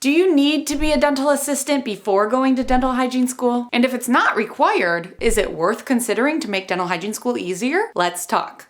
Do you need to be a dental assistant before going to dental hygiene school? And if it's not required, is it worth considering to make dental hygiene school easier? Let's talk.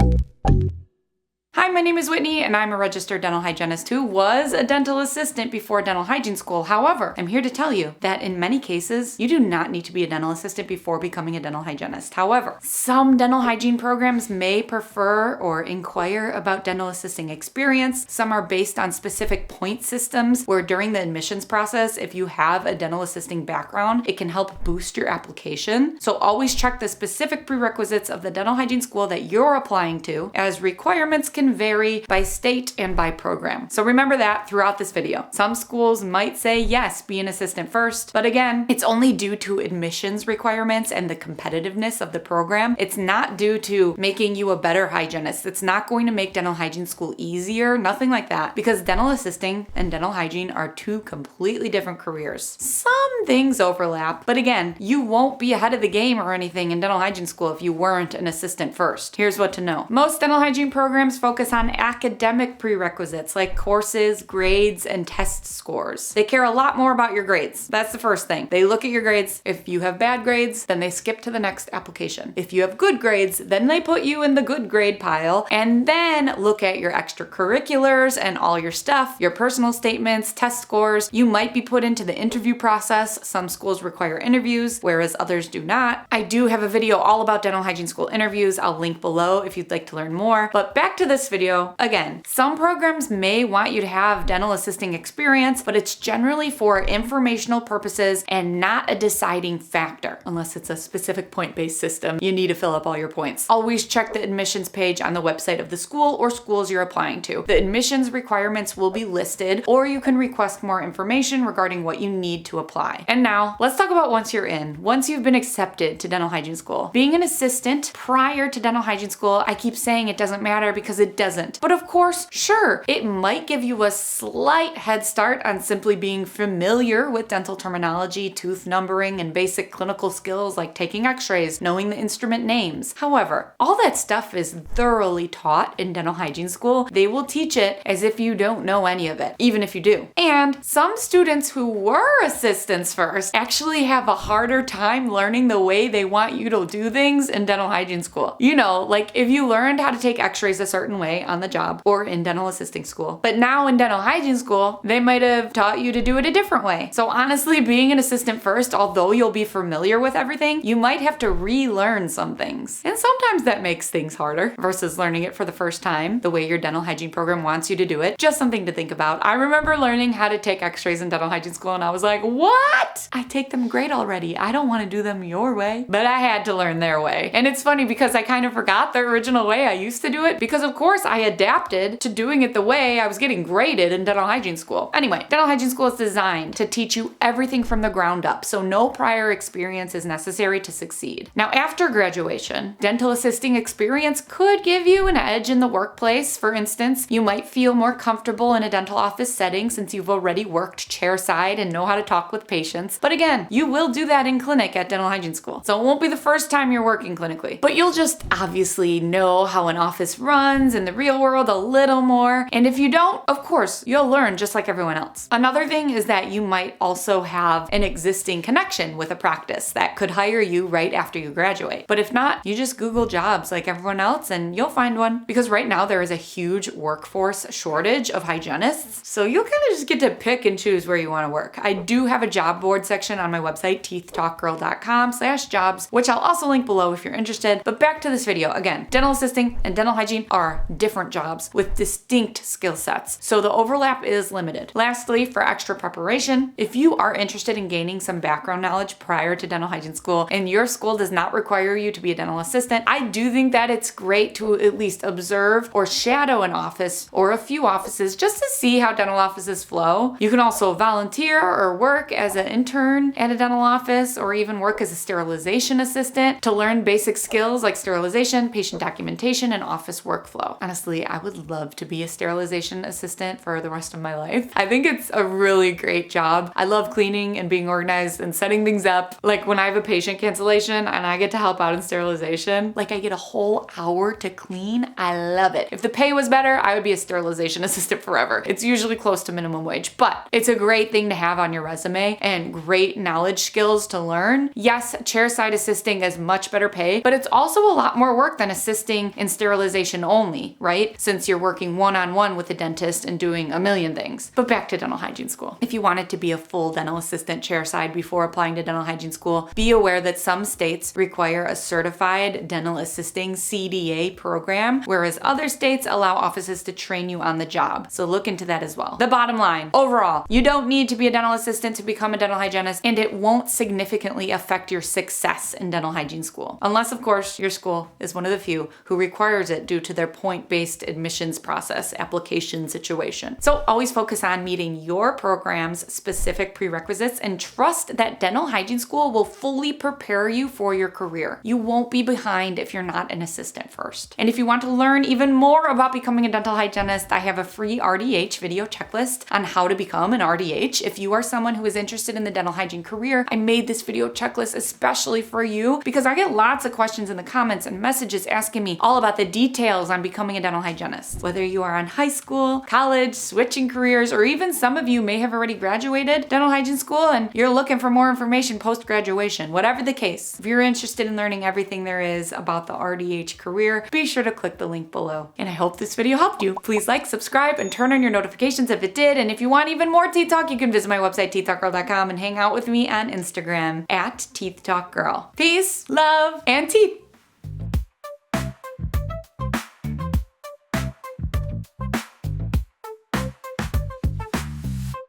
Hi, my name is Whitney and I'm a registered dental hygienist who was a dental assistant before dental hygiene school. However, I'm here to tell you that in many cases, you do not need to be a dental assistant before becoming a dental hygienist. However, some dental hygiene programs may prefer or inquire about dental assisting experience. Some are based on specific point systems where during the admissions process, if you have a dental assisting background, it can help boost your application. So always check the specific prerequisites of the dental hygiene school that you're applying to, as requirements can vary by state and by program. So remember that throughout this video. Some schools might say, yes, be an assistant first, but again, it's only due to admissions requirements and the competitiveness of the program. It's not due to making you a better hygienist. It's not going to make dental hygiene school easier, nothing like that, because dental assisting and dental hygiene are two completely different careers. Some things overlap, but again, you won't be ahead of the game or anything in dental hygiene school if you weren't an assistant first. Here's what to know. Most dental hygiene programs focus on academic prerequisites like courses, grades, and test scores. They care a lot more about your grades. That's the first thing. They look at your grades. If you have bad grades, then they skip to the next application. If you have good grades, then they put you in the good grade pile and then look at your extracurriculars and all your stuff, your personal statements, test scores. You might be put into the interview process. Some schools require interviews, whereas others do not. I do have a video all about dental hygiene school interviews. I'll link below if you'd like to learn more. But back to this video, again, some programs may want you to have dental assisting experience, but it's generally for informational purposes and not a deciding factor. Unless it's a specific point-based system, you need to fill up all your points. Always check the admissions page on the website of the school or schools you're applying to. The admissions requirements will be listed, or you can request more information regarding what you need to apply. And now, let's talk about once you're in. Once you've been accepted to dental hygiene school. Being an assistant prior to dental hygiene school, I keep saying it doesn't matter because it doesn't. But of course, sure, it might give you a slight head start on simply being familiar with dental terminology, tooth numbering, and basic clinical skills like taking x-rays, knowing the instrument names. However, all that stuff is thoroughly taught in dental hygiene school. They will teach it as if you don't know any of it, even if you do. And some students who were assistants first actually have a harder time learning the way they want you to do things in dental hygiene school. You know, like if you learned how to take x-rays a certain way on the job or in dental assisting school. But now in dental hygiene school, they might have taught you to do it a different way. So honestly, being an assistant first, although you'll be familiar with everything, you might have to relearn some things. And sometimes that makes things harder versus learning it for the first time, the way your dental hygiene program wants you to do it. Just something to think about. I remember learning how to take x-rays in dental hygiene school and I was like, what? I take them great already. I don't want to do them your way. But I had to learn their way. And it's funny because I kind of forgot the original way I used to do it because of course I adapted to doing it the way I was getting graded in dental hygiene school. Anyway, dental hygiene school is designed to teach you everything from the ground up, so no prior experience is necessary to succeed. Now, after graduation, dental assisting experience could give you an edge in the workplace. For instance, you might feel more comfortable in a dental office setting since you've already worked chairside and know how to talk with patients. But again, you will do that in clinic at dental hygiene school. So it won't be the first time you're working clinically, but you'll just obviously know how an office runs in the real world a little more. And if you don't, of course, you'll learn just like everyone else. Another thing is that you might also have an existing connection with a practice that could hire you right after you graduate. But if not, you just Google jobs like everyone else and you'll find one. Because right now there is a huge workforce shortage of hygienists. So you'll kind of just get to pick and choose where you want to work. I do have a job board section on my website, teethtalkgirl.com/jobs, which I'll also link below if you're interested. But back to this video. Again, dental assisting and dental hygiene are different jobs with distinct skill sets, so the overlap is limited. Lastly, for extra preparation, if you are interested in gaining some background knowledge prior to dental hygiene school and your school does not require you to be a dental assistant, I do think that it's great to at least observe or shadow an office or a few offices just to see how dental offices flow. You can also volunteer or work as an intern at a dental office or even work as a sterilization assistant to learn basic skills like sterilization, patient documentation, and office workflow. honestly, I would love to be a sterilization assistant for the rest of my life. I think it's a really great job. I love cleaning and being organized and setting things up. Like when I have a patient cancellation and I get to help out in sterilization, like I get a whole hour to clean. I love it. If the pay was better, I would be a sterilization assistant forever. It's usually close to minimum wage, but it's a great thing to have on your resume and great knowledge skills to learn. Yes, chairside assisting is much better pay, but it's also a lot more work than assisting in sterilization only, right? Since you're working one-on-one with a dentist and doing a million things. But back to dental hygiene school. If you wanted to be a full dental assistant chairside before applying to dental hygiene school, be aware that some states require a certified dental assisting CDA program, whereas other states allow offices to train you on the job. So look into that as well. The bottom line, overall, you don't need to be a dental assistant to become a dental hygienist, and it won't significantly affect your success in dental hygiene school. Unless, of course, your school is one of the few who requires it due to their point-based admissions process application situation. So always focus on meeting your program's specific prerequisites and trust that dental hygiene school will fully prepare you for your career. You won't be behind if you're not an assistant first. And if you want to learn even more about becoming a dental hygienist, I have a free RDH video checklist on how to become an RDH. If you are someone who is interested in the dental hygiene career, I made this video checklist especially for you because I get lots of questions in the comments and messages asking me all about the details on becoming a dental hygienist. Whether you are in high school, college, switching careers, or even some of you may have already graduated dental hygiene school and you're looking for more information post-graduation. Whatever the case, if you're interested in learning everything there is about the RDH career, be sure to click the link below. And I hope this video helped you. Please like, subscribe, and turn on your notifications if it did. And if you want even more Teeth Talk, you can visit my website, teethtalkgirl.com, and hang out with me on Instagram at TeethTalkGirl. Peace, love, and teeth.